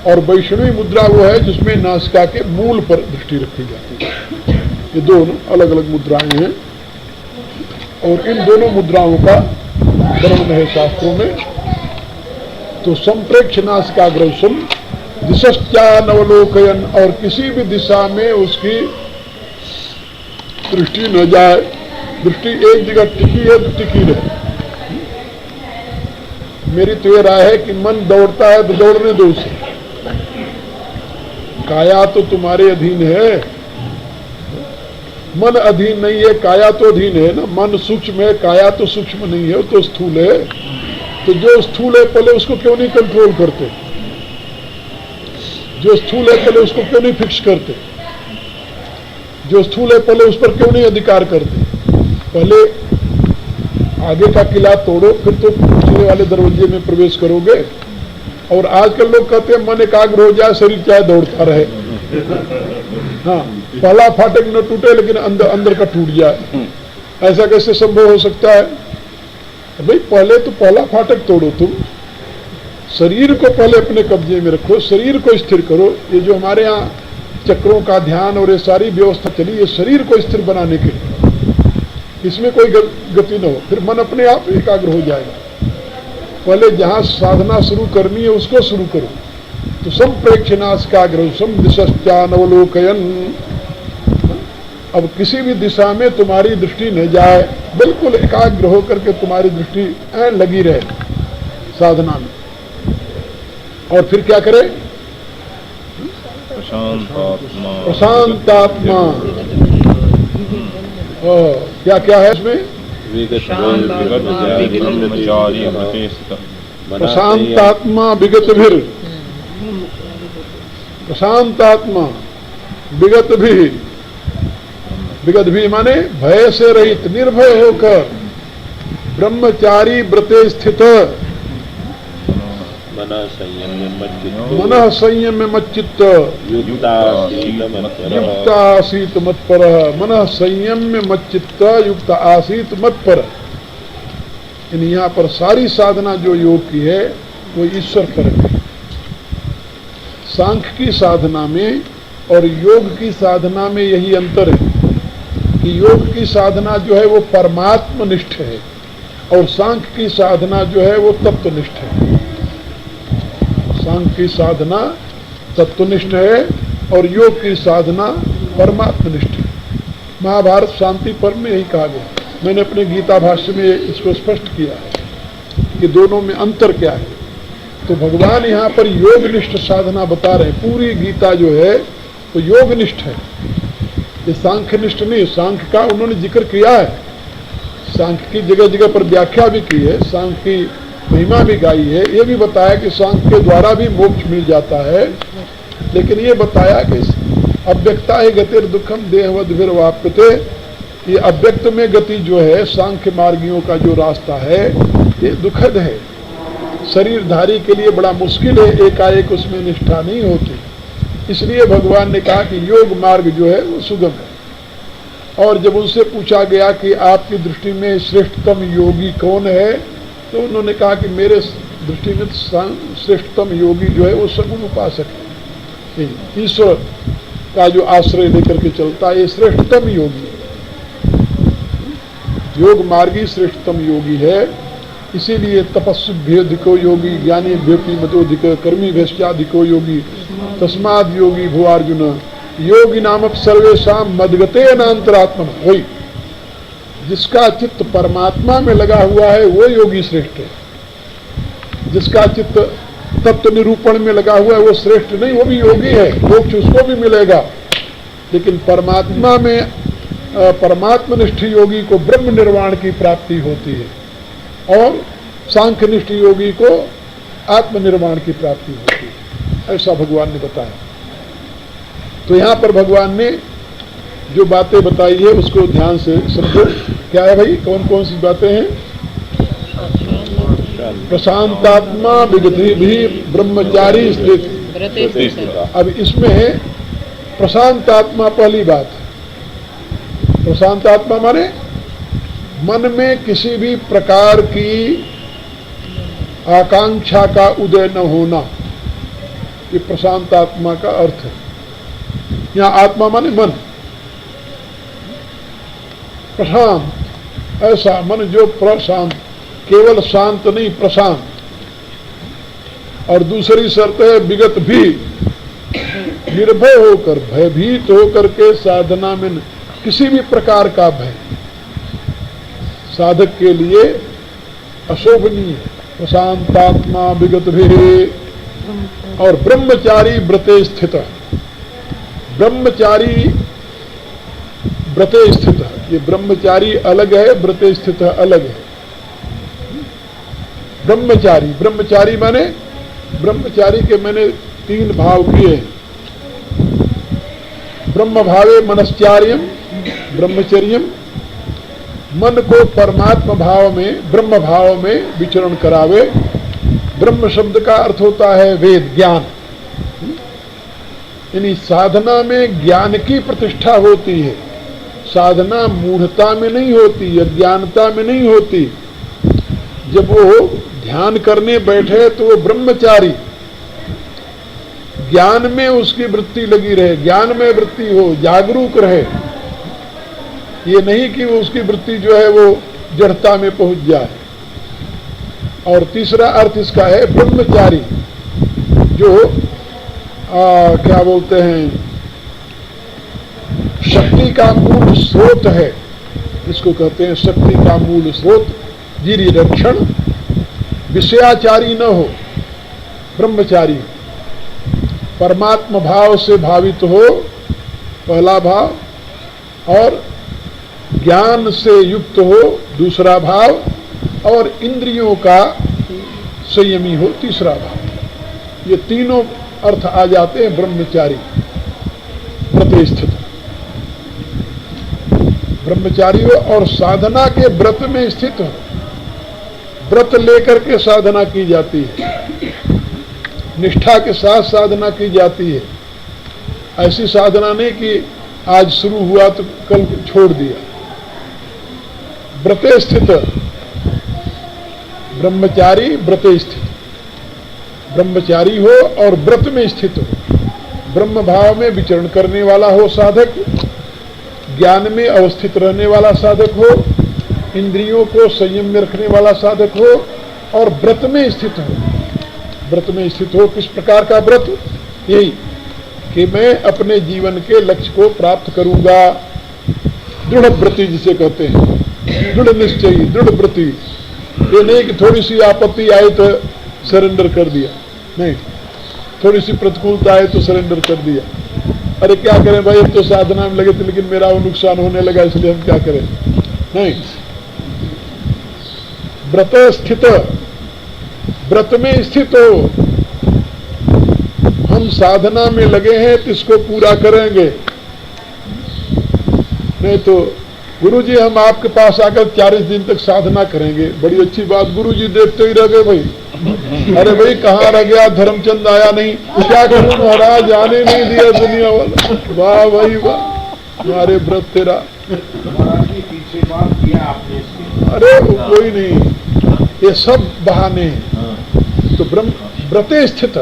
और वैष्णवी मुद्रा वो है जिसमें नासिका के मूल पर दृष्टि रखी जाती है। ये दोनों अलग अलग मुद्राएं हैं, और इन दोनों मुद्राओं का वर्णन है शास्त्रों में। तो संप्रेक्ष नासिकाग्रम दिशश्चानवलोकयन, और किसी भी दिशा में उसकी दृष्टि न जाए। दृष्टि एक जगह टिकी है तो टिकी रहे। मेरी तो ये राय है कि मन दौड़ता है तो दौड़ने दो उसे। काया तो तुम्हारे अधीन है, मन अधीन नहीं है, काया तो अधीन है ना। मन सूक्ष्म है, काया तो सूक्ष्म नहीं है, वो तो स्थूल है। तो जो स्थूल है पहले उसको क्यों नहीं कंट्रोल करते? जो स्थूल है पहले उसको क्यों नहीं फिक्स करते? जो स्थूल है पहले उस पर क्यों नहीं अधिकार करते? पहले आगे का किला तोड़ो, फिर तो पिछले वाले दरवाजे में प्रवेश करोगे। और आजकल लोग कहते हैं मन एकाग्र हो जाए, शरीर चाहे दौड़ता रहे। हाँ, पहला फाटक न टूटे लेकिन अंदर का टूट जाए, ऐसा कैसे संभव हो सकता है? भाई पहले तो पहला फाटक तोड़ो, तुम शरीर को पहले अपने कब्जे में रखो, शरीर को स्थिर करो। ये जो हमारे यहाँ चक्रों का ध्यान और ये सारी व्यवस्था चली, ये शरीर को स्थिर बनाने के लिए, इसमें कोई गति न हो, फिर मन अपने आप एकाग्र हो जाएगा। पहले जहां साधना शुरू करनी है उसको शुरू करो। तो संप्रेक्षणासिकाग्रम दिशश्चानवलोकयन, अब किसी भी दिशा में तुम्हारी दृष्टि न जाए, बिल्कुल एकाग्र होकर के तुम्हारी दृष्टि लगी रहे साधना में। और फिर क्या करे? प्रशांतात्मा। क्या क्या है इसमें? प्रशांतात्मा विगत भीर, प्रशांतात्मा विगत भी माने भय से रहित, निर्भय होकर, ब्रह्मचारी व्रते स्थित, मन संयम मच्चित्त, युक्त आसीत मत्पर। मन संयम मच्चित्त युक्त आसीत मत्पर। यहाँ पर सारी साधना जो योग की है वो ईश्वर पर है। सांख्य की साधना में और योग की साधना में यही अंतर है कि योग की साधना जो है वो परमात्मनिष्ठ है, और सांख्य की साधना जो है वो तत्वनिष्ठ है। सांख्य की साधना तत्वनिष्ठ है और योग की साधना परमात्मनिष्ठ है। महाभारत शांति पर्व में यही कहा गया। मैंने अपने गीता भाष्य में इसको स्पष्ट किया है कि दोनों में अंतर क्या है। तो भगवान यहाँ पर योगनिष्ठ साधना बता रहे हैं। पूरी गीता जो है तो योगनिष्ठ है, ये सांख्यनिष्ठ नहीं। सांख्य का उन्होंने जिक्र किया है, सांख्य की जगह जगह पर व्याख्या भी की है, सांख्य की महिमा भी गाई है। ये भी बताया कि सांख्य के द्वारा भी मोक्ष मिल जाता है, लेकिन ये बताया कि अव्यक्ता ही गतिर दुखम देहवद फिर वाप्यते। ये अव्यक्त में गति जो है सांख्य मार्गियों का जो रास्ता है ये दुखद है, शरीरधारी के लिए बड़ा मुश्किल है, एकाएक उसमें निष्ठा नहीं होती। इसलिए भगवान ने कहा कि योग मार्ग जो है वो सुगम है। और जब उनसे पूछा गया कि आपकी दृष्टि में श्रेष्ठतम योगी कौन है, तो उन्होंने कहा कि मेरे दृष्टि में श्रेष्ठतम योगी जो है वो सगुण उपासक है, ईश्वर का जो आश्रय लेकर के चलता है, ये श्रेष्ठतम योगी है। योग मार्गी श्रेष्ठतम योगी है। इसीलिए तपस्विभ्योधिको योगी ज्ञानी भ्योपि मतोधिक कर्मी भ्यश्चाधिको योगी तस्माद योगी भुवार्जुन योगी नाम सर्वेशा मदगते नांतरात्मा। वही जिसका चित्त परमात्मा में लगा हुआ है वो योगी श्रेष्ठ है, जिसका चित्त तत्व निरूपण में लगा हुआ है वो श्रेष्ठ नहीं, वो भी योगी है, मोक्ष उसको भी मिलेगा। लेकिन परमात्मा में परमात्मनिष्ठ योगी को ब्रह्म निर्वाण की प्राप्ति होती है और सांख्यनिष्ठ योगी को आत्मनिर्वाण की प्राप्ति होती है, ऐसा भगवान ने बताया। तो यहां पर भगवान ने जो बातें बताई है उसको ध्यान से समझो। क्या है भाई, कौन कौन सी बातें हैं? प्रशांतात्मा विगति भी ब्रह्मचारी स्थित। अब इसमें है प्रशांतात्मा, पहली बात प्रशांतात्मा माने मन में किसी भी प्रकार की आकांक्षा का उदय न होना, ये प्रशांतात्मा का अर्थ है। यहां आत्मा माने मन, प्रशांत, ऐसा मन जो प्रशांत, केवल शांत नहीं प्रशांत। और दूसरी शर्त है विगत भी, निर्भय होकर, भयभीत होकर के साधना में किसी भी प्रकार का भय साधक के लिए अशोभनीय है। प्रशांतात्मा विगत भी। और ब्रह्मचारी व्रते स्थित, ब्रह्मचारी व्रते स्थित, ये ब्रह्मचारी अलग है, व्रते स्थित अलग है। ब्रह्मचारी, ब्रह्मचारी माने ब्रह्मचारी के मैंने 3 भाव किए। ब्रह्म भावे मनश्चार्यम, ब्रह्मचर्यम, मन को परमात्मा भाव में, ब्रह्म भाव में विचरण करावे। ब्रह्म शब्द का अर्थ होता है वेद, ज्ञान। यानी साधना में ज्ञान की प्रतिष्ठा होती है। साधना मूढ़ता में नहीं होती, अज्ञानता में नहीं होती। जब वो ध्यान करने बैठे तो वो ब्रह्मचारी, ज्ञान में उसकी वृत्ति लगी रहे, ज्ञान में वृत्ति हो, जागरूक रहे। ये नहीं कि वो उसकी वृत्ति जो है वो जड़ता में पहुंच जाए। और तीसरा अर्थ इसका है ब्रह्मचारी, जो क्या बोलते हैं, शक्ति का मूल स्रोत है, इसको कहते हैं शक्ति का मूल स्रोत। गिरि रक्षण, विषयाचारी न हो, ब्रह्मचारी, परमात्मा भाव से भावित हो, पहला भाव, और ज्ञान से युक्त हो, दूसरा भाव, और इंद्रियों का संयमी हो, तीसरा भाव। ये तीनों अर्थ आ जाते हैं ब्रह्मचारी व्रते स्थित। ब्रह्मचारी हो और साधना के व्रत में स्थित हो, व्रत लेकर के साधना की जाती है, निष्ठा के साथ साधना की जाती है। ऐसी साधना नहीं कि आज शुरू हुआ तो कल छोड़ दिया। व्रते स्थित, ब्रह्मचारी व्रते स्थित, ब्रह्मचारी हो और व्रत में स्थित हो, ब्रह्म भाव में विचरण करने वाला हो साधक, ज्ञान में अवस्थित रहने वाला साधक हो, इंद्रियों को संयम में रखने वाला साधक हो, और व्रत में स्थित हो। व्रत में स्थित हो, किस प्रकार का व्रत? यही कि मैं अपने जीवन के लक्ष्य को प्राप्त करूंगा। दृढ़ व्रति जिसे कहते हैं, दृढ़ निश्चयी, दृढ़ व्रति। ये नहीं कि थोड़ी सी आपत्ति आई तो सरेंडर कर दिया, नहीं, थोड़ी सी प्रतिकूलता आए तो सरेंडर कर दिया। अरे क्या करें भाई, अब तो साधना में लगे थे लेकिन मेरा वो नुकसान होने लगा, इसलिए हम क्या करें? नहीं, व्रत स्थित, व्रत में स्थित हो। हम साधना में लगे हैं तो इसको पूरा करेंगे, नहीं तो गुरुजी हम आपके पास आकर 40 दिन तक साधना करेंगे। बड़ी अच्छी बात, गुरुजी देखते ही रह गए भाई। अरे भाई कहाँ रह गया धर्मचंद, आया नहीं, क्या करूं महाराज, आने नहीं दिया दुनिया वाला। वाह भाई वाह, तुम्हारे व्रत तेरा। पीछे बात किया आपने, अरे कोई नहीं, ये सब बहाने हैं। तो ब्रह्म व्रते स्थित,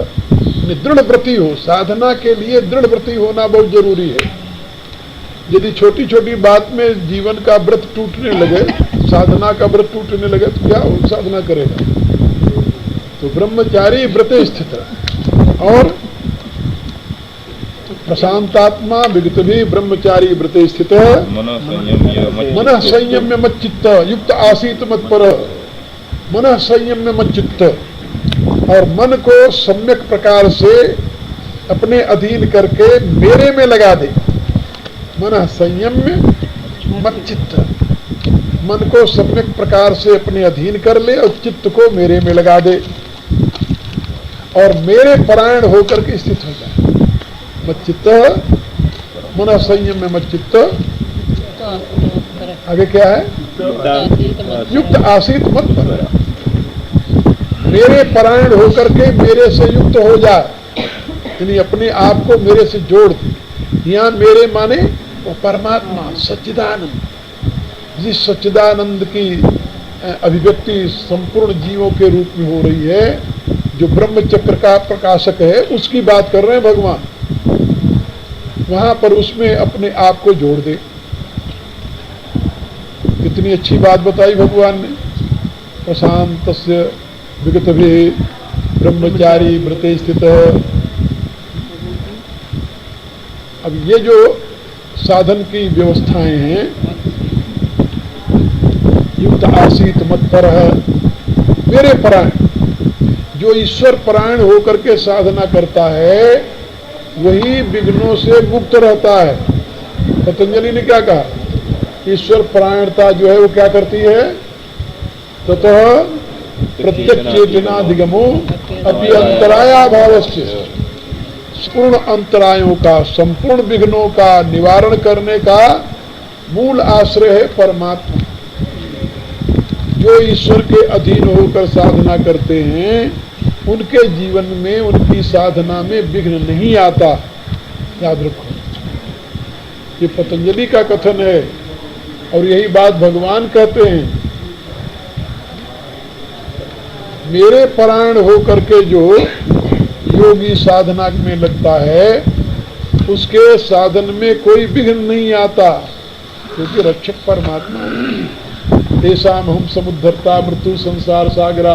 दृढ़ व्रति हो। साधना के लिए दृढ़ व्रति होना बहुत जरूरी है। यदि छोटी छोटी बात में जीवन का व्रत टूटने लगे साधना का व्रत टूटने लगे तो क्या हो, साधना करेगा? तो ब्रह्मचारी व्रते स्थित और प्रशांतात्मा विगत भी ब्रह्मचारी व्रते स्थित मन संयम्य मत चित्त युक्त आसीत मत पर मन संयम्य मत चित्त, और मन को सम्यक प्रकार से अपने अधीन करके मेरे में लगा दे। मन संयम्य मत चित्त, मन को सम्यक प्रकार से अपने अधीन कर ले और चित्त को मेरे में लगा दे और मेरे परायण होकर के स्थित हो जाए। मच्चित्त मन संयम्य मच्चित्त, आगे क्या है? युक्त आसीत मत पर, मेरे परायण होकर के मेरे से युक्त हो जाए, यानी अपने आप को मेरे से जोड़ दे। यहाँ मेरे माने वो परमात्मा सच्चिदानंद, जिस सच्चिदानंद की अभिव्यक्ति संपूर्ण जीवों के रूप में हो रही है, जो ब्रह्म चक्र का प्रकाशक है, उसकी बात कर रहे हैं भगवान। वहां पर उसमें अपने आप को जोड़ दे। कितनी अच्छी बात बताई भगवान ने। प्रशांतस्य विगत भी ब्रह्मचारी व्रते स्थित। अब ये जो साधन की व्यवस्थाएं हैं, युक्त आसीत मत पर है मेरे परायण, जो ईश्वर परायण होकर के साधना करता है वही विघ्नों से मुक्त रहता है। पतंजलि ने क्या कहा? ईश्वर परायणता जो है वो क्या करती है? ततः प्रत्यक्ष चेतनाधिगमो अपि अंतराया भावस्य, पूर्ण अंतरायों का, संपूर्ण विघ्नों का निवारण करने का मूल आश्रय है परमात्मा। जो ईश्वर के अधीन होकर साधना करते हैं उनके जीवन में, उनकी साधना में विघ्न नहीं आता। याद रखो, ये पतंजलि का कथन है और यही बात भगवान कहते हैं। मेरे परायण होकर के जो योगी साधना में लगता है उसके साधन में कोई विघ्न नहीं आता, क्योंकि रक्षक परमात्मा है। तेषाम हम समुद्धरता मृत्यु संसार सागरा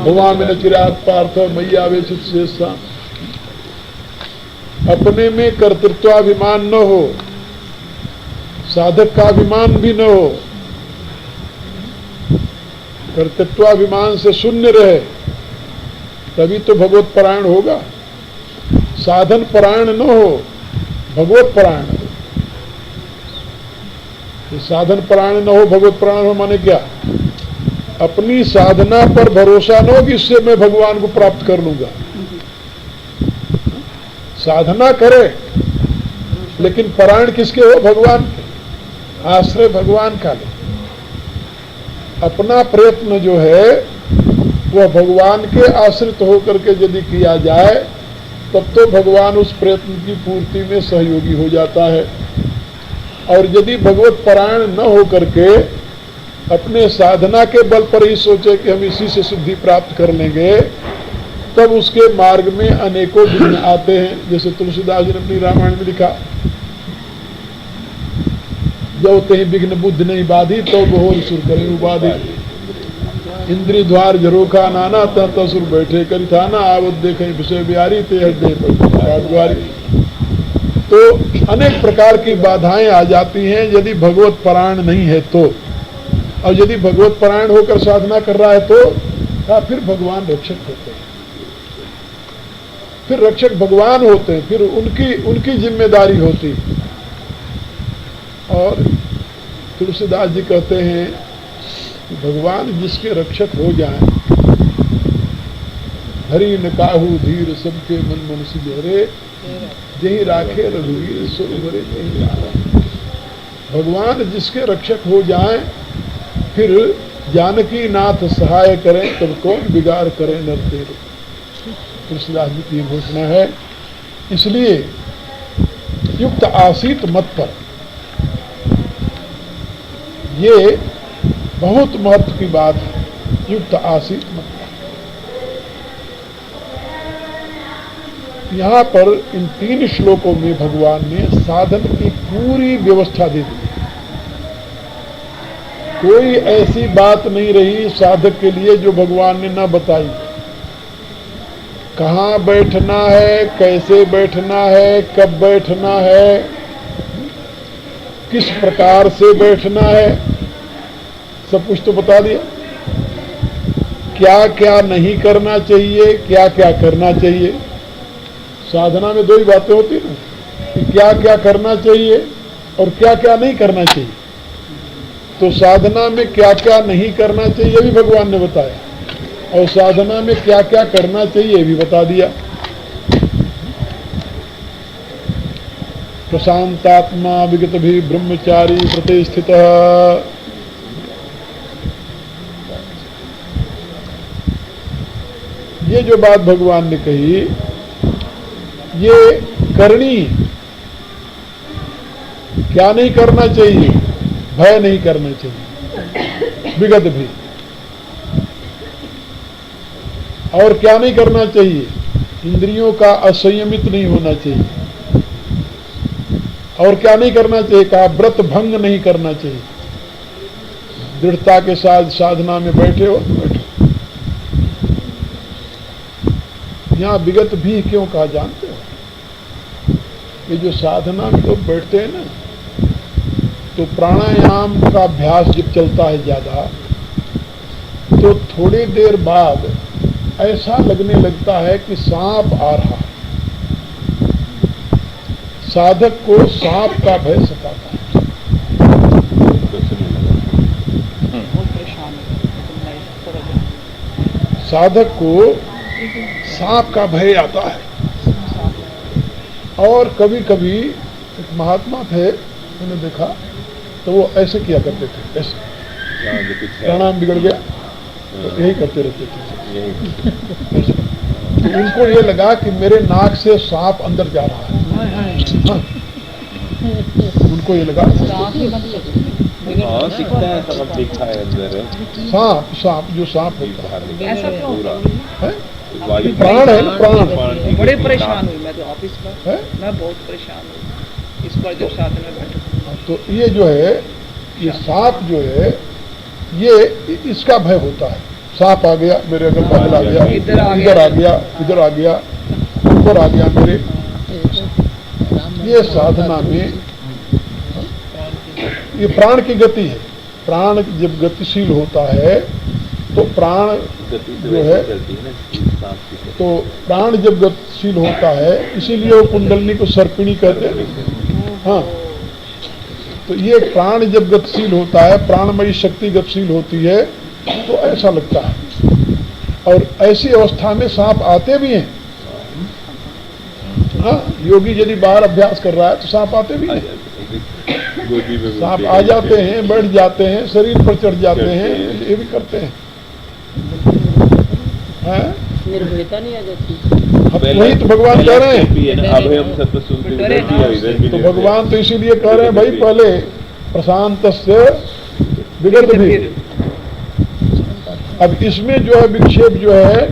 भवामि न चिरात पार्थ मय्यावेशित शेषा। अपने में कर्तृत्वाभिमान न हो, साधक का अभिमान भी न हो, कर्तृत्वाभिमान से शून्य रहे, तभी तो भगवत परायण होगा। साधन परायण न हो, भगवत परायण हो। साधन परायण न हो, भगवत परायण हो माने क्या? अपनी साधना पर भरोसा न हो कि इससे मैं भगवान को प्राप्त कर लूंगा। साधना करे लेकिन परायण किसके हो? भगवान के, आश्रय भगवान का ले। अपना प्रयत्न जो है वह भगवान के आश्रित होकर के यदि किया जाए तब तो भगवान उस प्रयत्न की पूर्ति में सहयोगी हो जाता है। और यदि भगवत परायण न हो करके अपने साधना के बल पर ही सोचे कि हम इसी से सिद्धि प्राप्त कर लेंगे, तब उसके मार्ग में अनेकों विघ्न आते हैं। जैसे तुलसीदास जी ने अपनी रामायण में लिखा, जो ते विघ्न बुद्धि नहीं बाधी तो बहुर सुर करें उपाधि, इंद्रिय द्वार जरोखा नाना तसुर बैठे करी थाना, आवत देखे विषय बिहारी ते हृदय पर। तो अनेक प्रकार की बाधाएं आ जाती हैं यदि भगवत परायण नहीं है तो। और यदि भगवत परायण होकर साधना कर रहा है तो फिर भगवान रक्षक होते हैं, फिर रक्षक भगवान होते हैं, फिर उनकी जिम्मेदारी होती है। और तुलसीदास जी कहते हैं कि भगवान जिसके रक्षक हो जाए, हरि न काहू धीर सबके मन मन सिजरे, जही राखे रघुवीर सुर भरे जही राखे। भगवान जिसके रक्षक हो जाए फिर जानकी नाथ सहाय करें, तब कौन बिगाड़ करें नर तेरे। तुलसीदास जी की घोषणा है। इसलिए युक्त आसीत मत पर ये बहुत महत्व की बात है। युक्त आसीत मत पर यहां पर इन 3 श्लोकों में भगवान ने साधन की पूरी व्यवस्था दे दी। कोई ऐसी बात नहीं रही साधक के लिए जो भगवान ने ना बताई। कहाँ बैठना है, कैसे बैठना है, कब बैठना है, किस प्रकार से बैठना है, सब कुछ तो बता दिया। क्या क्या नहीं करना चाहिए, क्या क्या करना चाहिए। साधना में दो ही बातें होती ना, कि क्या क्या करना चाहिए और क्या क्या नहीं करना चाहिए। तो साधना में क्या क्या नहीं करना चाहिए भी भगवान ने बताया, और साधना में क्या क्या करना चाहिए भी बता दिया। प्रशांतात्मा विगत भी ब्रह्मचारी प्रतिष्ठित। ये जो बात भगवान ने कही ये करनी। क्या नहीं करना चाहिए? भय नहीं करना चाहिए, विगत भी। और क्या नहीं करना चाहिए? इंद्रियों का असंयमित नहीं होना चाहिए। और क्या नहीं करना चाहिए? कहा व्रत भंग नहीं करना चाहिए। दृढ़ता के साथ साधना में बैठे हो तो बैठो। यहां विगत भी क्यों कहा जानते हो? ये जो साधना में लोग बैठते हैं ना, तो प्राणायाम का अभ्यास जब चलता है ज्यादा, तो थोड़ी देर बाद ऐसा लगने लगता है कि सांप आ रहा है। साधक को सांप का भय सताता है। साधक को सांप का भय आता है। और कभी कभी एक महात्मा थे, मैंने देखा तो वो ऐसे किया करते थे, ऐसे प्राणायाम बिगड़ गया तो यही करते रहते थे। तो उनको ये लगा कि मेरे नाक से सांप अंदर जा रहा है। हाँ। उनको ये लगा सांप जो सांप होता है, प्राण है ना, प्राण। बड़े परेशान हुई मैं तो ऑफिस पर, मैं बहुत परेशान हुई इस पर जब साथ में बैठे। तो ये जो है, ये सांप जो है, ये इसका भय होता है। सांप आ गया मेरे अगल बगल, आ गया इधर आ गया, इधर आ गया, ऊपर आ गया मेरे। ये साधना में ये प्राण की गति है। प्राण जब गतिशील होता है तो प्राण जो है, तो प्राण जब गतिशील होता है, इसीलिए वो कुंडलनी को सर्पिणी कहते हैं। हाँ, तो ये प्राण जब गतिशील होता है, प्राणमयी शक्ति गतिशील होती है, तो ऐसा लगता है। और ऐसी अवस्था में सांप आते भी हैं। हाँ, योगी यदि बाहर अभ्यास कर रहा है तो सांप आते भी हैं। सांप आ जाते हैं, बैठ जाते हैं, शरीर पर चढ़ जाते हैं, ये भी करते हैं। निर्भयता नहीं आ जाती। वही तो भगवान कह रहे हैं। तो तो भगवान तो इसीलिए कह रहे हैं भाई, पहले प्रशांत से विगत भी। अब इसमें जो है विक्षेप जो है,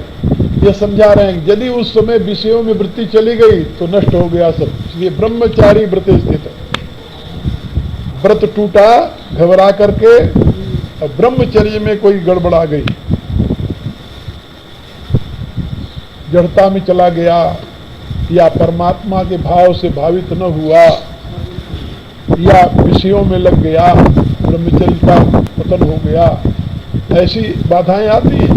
ये समझा रहे हैं यदि उस समय विषयों में वृत्ति चली गई तो नष्ट हो गया सब। इसलिए ब्रह्मचारी व्रत स्थित है। व्रत टूटा घबरा करके, और ब्रह्मचर्य में कोई गड़बड़ आ गई, जड़ता में चला गया, या परमात्मा के भाव से भावित न हुआ, या विषयों में लग गया, ब्रह्मचर्य का पतन हो गया, ऐसी बाधाएं आती हैं।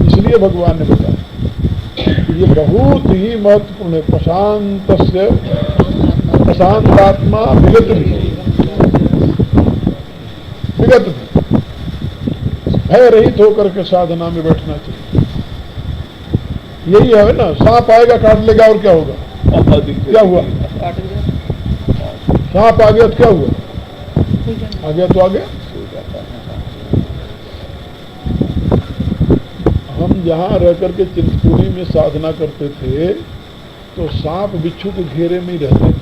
इसलिए भगवान ने बताया ये बहुत ही महत्वपूर्ण है। प्रशांतात्मा विगत भी, विगत भी, भय रहित होकर के साधना में बैठना चाहिए। यही है ना, सांप आएगा काट लेगा और क्या होगा? क्या हुआ? सांप आ गया तो क्या हुआ? आ गया तो आ गया। हम जहाँ रह करके चिंतपूर्णी में साधना करते थे तो सांप बिच्छू के घेरे में ही रहते थे।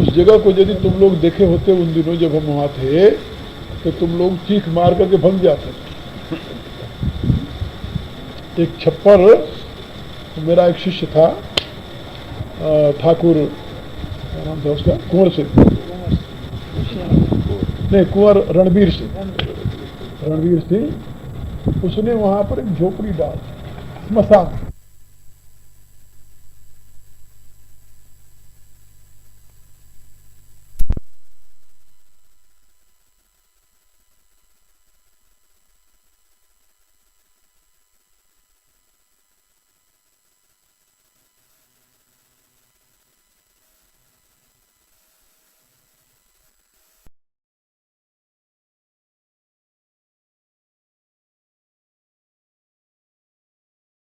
उस जगह को यदि तुम लोग देखे होते उन दिनों जब हम वहाँ थे, तो तुम लोग चीख मार करके भग जाते थे। एक छप्पर, मेरा एक शिष्य था ठाकुर, क्या नाम था उसका, कुंवर सिंह। नहीं, कुंवर रणवीर सिंह, उसने वहां पर एक झोपड़ी डाल, स्मशान।